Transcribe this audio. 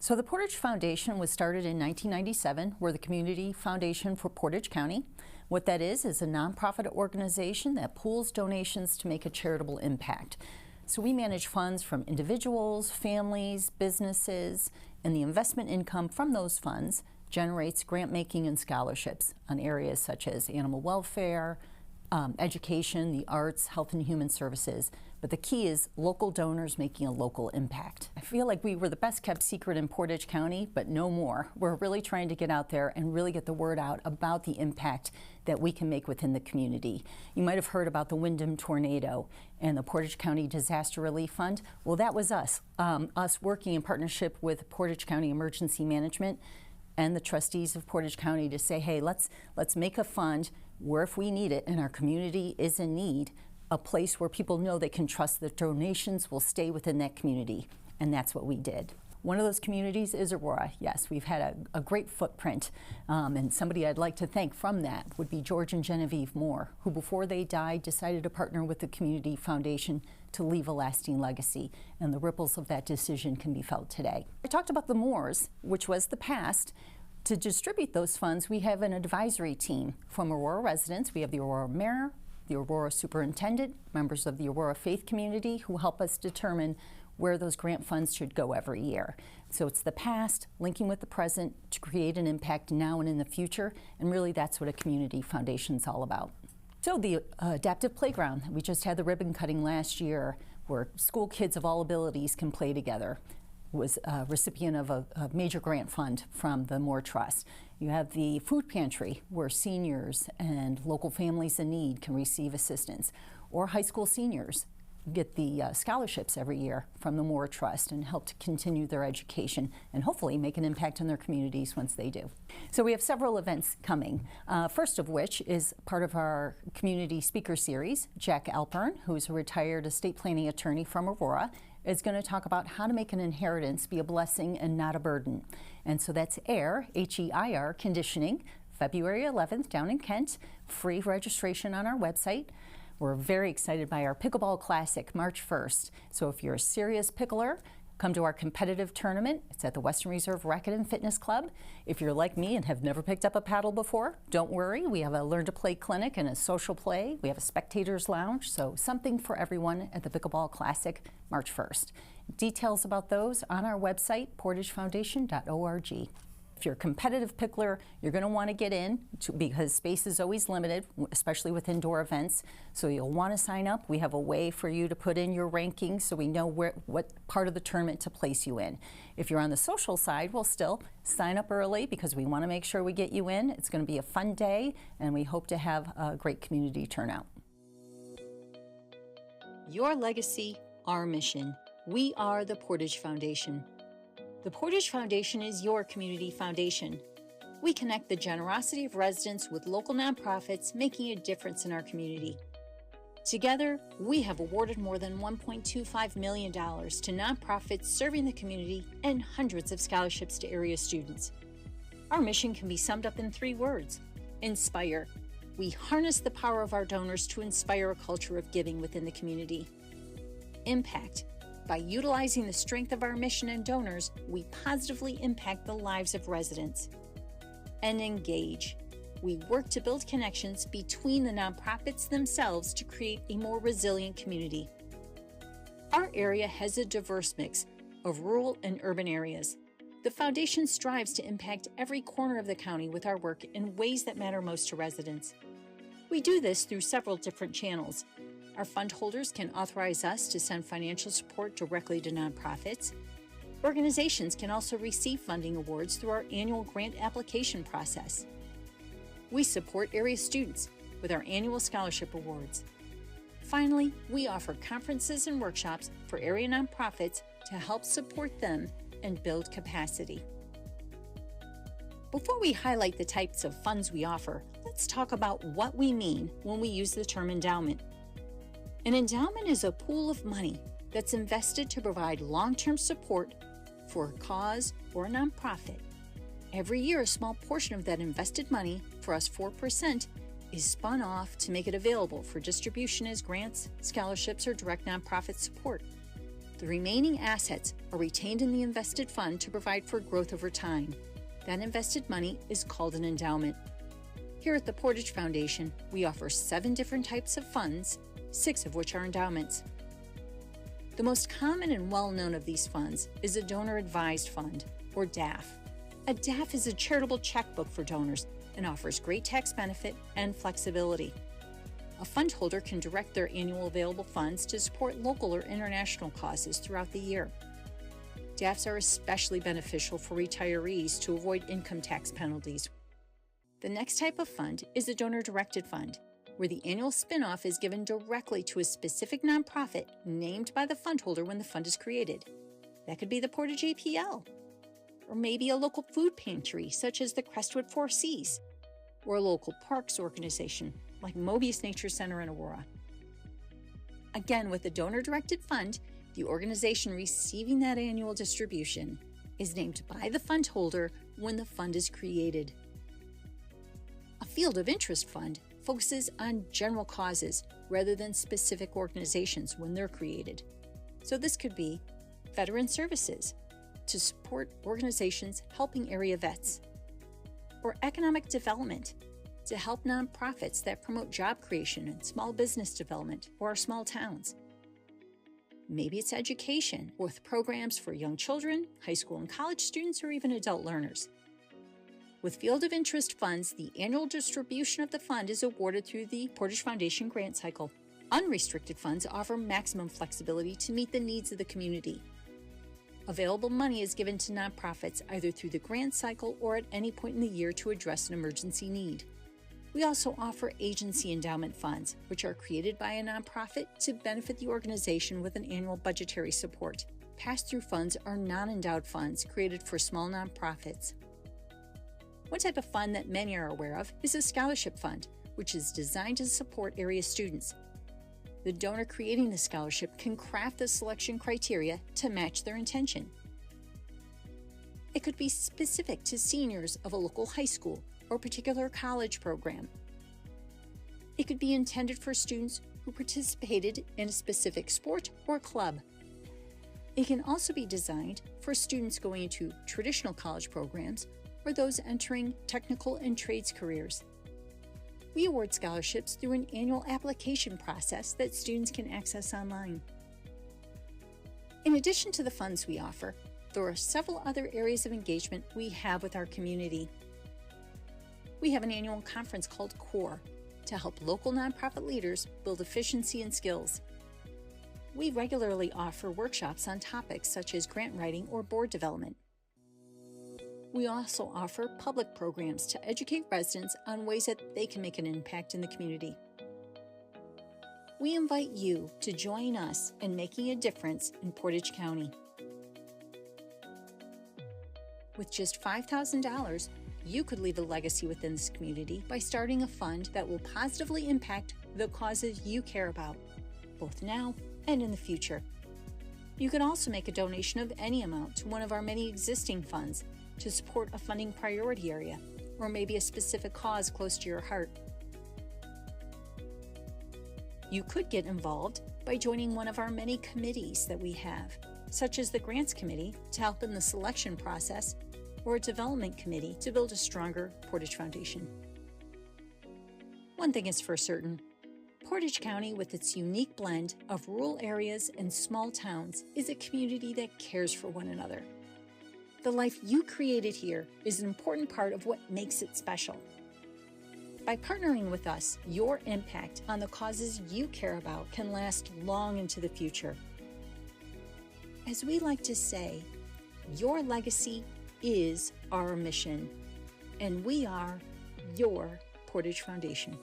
So the Portage Foundation was started in 1997. We're the community foundation for Portage County. What that is a nonprofit organization that pools donations to make a charitable impact. So we manage funds from individuals, families, businesses, and the investment income from those funds generates grant making and scholarships on areas such as animal welfare, education, the arts, health and human services. But the key is local donors making a local impact. I feel like we were the best kept secret in Portage County, but no more. We're really trying to get out there and really get the word out about the impact that we can make within the community. You might have heard about the Wyndham tornado and the Portage County Disaster Relief Fund. Well, that was us working in partnership with Portage County Emergency Management and the trustees of Portage County to say, hey, let's make a fund where if we need it and our community is in need, a place where people know they can trust that donations will stay within that community. And that's what we did. One of those communities is Aurora. Yes, we've had a great footprint. And somebody I'd like to thank from that would be George and Genevieve Moore, who before they died decided to partner with the Community Foundation to leave a lasting legacy. And the ripples of that decision can be felt today. I talked about the Moores, which was the past. To distribute those funds, we have an advisory team from Aurora residents. We have the Aurora Mayor, the Aurora Superintendent, members of the Aurora Faith community who help us determine where those grant funds should go every year. So it's the past, linking with the present to create an impact now and in the future, and really that's what a community foundation is all about. So the adaptive playground, we just had the ribbon cutting last year where school kids of all abilities can play together. Was a recipient of a major grant fund from the Moore Trust. You have the food pantry where seniors and local families in need can receive assistance, or high school seniors get the scholarships every year from the Moore Trust and help to continue their education and hopefully make an impact in their communities once they do. So we have several events coming, first of which is part of our community speaker series. Jack Alpern, who's a retired estate planning attorney from Aurora, is going to talk about how to make an inheritance be a blessing and not a burden. And so that's AIR, H-E-I-R, conditioning, February 11th down in Kent, free registration on our website. We're very excited by our Pickleball Classic, March 1st. So if you're a serious pickler, come to our competitive tournament. It's at the Western Reserve Racket and Fitness Club. If you're like me and have never picked up a paddle before, don't worry. We have a Learn to Play clinic and a social play. We have a spectators lounge, so something for everyone at the Pickleball Classic, March 1st. Details about those on our website, portagefoundation.org. If you're a competitive pickler, you're going to want to get in because space is always limited, especially with indoor events. So you'll want to sign up. We have a way for you to put in your rankings so we know what part of the tournament to place you in. If you're on the social side, we'll still sign up early because we want to make sure we get you in. It's going to be a fun day, and we hope to have a great community turnout. Your legacy, our mission. We are the Portage Foundation. The Portage Foundation is your community foundation. We connect the generosity of residents with local nonprofits making a difference in our community. Together, we have awarded more than $1.25 million to nonprofits serving the community and hundreds of scholarships to area students. Our mission can be summed up in 3 words: inspire. We harness the power of our donors to inspire a culture of giving within the community. Impact. By utilizing the strength of our mission and donors, we positively impact the lives of residents. And engage. We work to build connections between the nonprofits themselves to create a more resilient community. Our area has a diverse mix of rural and urban areas. The foundation strives to impact every corner of the county with our work in ways that matter most to residents. We do this through several different channels. Our fund holders can authorize us to send financial support directly to nonprofits. Organizations can also receive funding awards through our annual grant application process. We support area students with our annual scholarship awards. Finally, we offer conferences and workshops for area nonprofits to help support them and build capacity. Before we highlight the types of funds we offer, let's talk about what we mean when we use the term endowment. An endowment is a pool of money that's invested to provide long-term support for a cause or a nonprofit. Every year, a small portion of that invested money, for us 4%, is spun off to make it available for distribution as grants, scholarships, or direct nonprofit support. The remaining assets are retained in the invested fund to provide for growth over time. That invested money is called an endowment. Here at the Portage Foundation, we offer 7 different types of funds, 6 of which are endowments. The most common and well-known of these funds is a Donor Advised Fund, or DAF. A DAF is a charitable checkbook for donors and offers great tax benefit and flexibility. A fund holder can direct their annual available funds to support local or international causes throughout the year. DAFs are especially beneficial for retirees to avoid income tax penalties. The next type of fund is a donor-directed fund, where the annual spinoff is given directly to a specific nonprofit named by the fund holder when the fund is created. That could be the Portage APL, or maybe a local food pantry such as the Crestwood Four Cs, or a local parks organization like Mobius Nature Center in Aurora. Again, with the donor-directed fund, the organization receiving that annual distribution is named by the fund holder when the fund is created. A field of interest fund focuses on general causes rather than specific organizations when they're created. So this could be Veteran Services, to support organizations helping area vets, or Economic Development, to help nonprofits that promote job creation and small business development for our small towns. Maybe it's education, with programs for young children, high school and college students, or even adult learners. With field of interest funds, the annual distribution of the fund is awarded through the Portage Foundation grant cycle. Unrestricted funds offer maximum flexibility to meet the needs of the community. Available money is given to nonprofits either through the grant cycle or at any point in the year to address an emergency need. We also offer agency endowment funds, which are created by a nonprofit to benefit the organization with an annual budgetary support. Pass-through funds are non-endowed funds created for small nonprofits. One type of fund that many are aware of is a scholarship fund, which is designed to support area students. The donor creating the scholarship can craft the selection criteria to match their intention. It could be specific to seniors of a local high school or particular college program. It could be intended for students who participated in a specific sport or club. It can also be designed for students going into traditional college programs or those entering technical and trades careers. We award scholarships through an annual application process that students can access online. In addition to the funds we offer, there are several other areas of engagement we have with our community. We have an annual conference called CORE to help local nonprofit leaders build efficiency and skills. We regularly offer workshops on topics such as grant writing or board development. We also offer public programs to educate residents on ways that they can make an impact in the community. We invite you to join us in making a difference in Portage County. With just $5,000, you could leave a legacy within this community by starting a fund that will positively impact the causes you care about, both now and in the future. You can also make a donation of any amount to one of our many existing funds to support a funding priority area, or maybe a specific cause close to your heart. You could get involved by joining one of our many committees that we have, such as the Grants Committee to help in the selection process, or a Development Committee to build a stronger Portage Foundation. One thing is for certain, Portage County, with its unique blend of rural areas and small towns, is a community that cares for one another. The life you created here is an important part of what makes it special. By partnering with us, your impact on the causes you care about can last long into the future. As we like to say, your legacy is our mission, and we are your Portage Foundation.